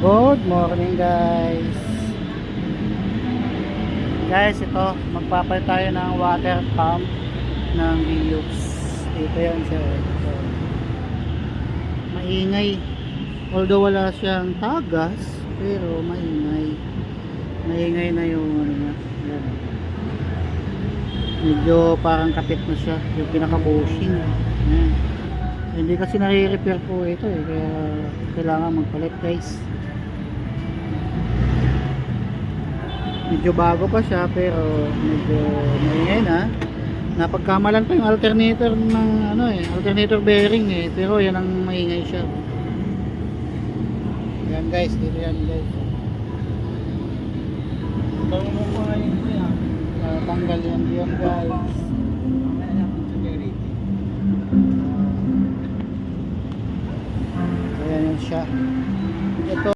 Good morning guys. Guys, ito magpapalit tayo ng water pump ng Vios. Ito yan siya. Ito. Maingay. Although wala siyang tagas, pero maingay. Maingay na yung ano niya. Yan. Medyo parang kapit na siya, yung pinaka-bushing. Yan. Hindi kasi nare-repair po ito kaya kailangan magpalit guys. Medyo bago pa siya pero medyo maingay na. Napagkamalan pa yung alternator ng alternator bearing pero yan ang maingay siya. Yan guys, dito yan guys. Tanggal yan diyan guys. Ayan yan siya.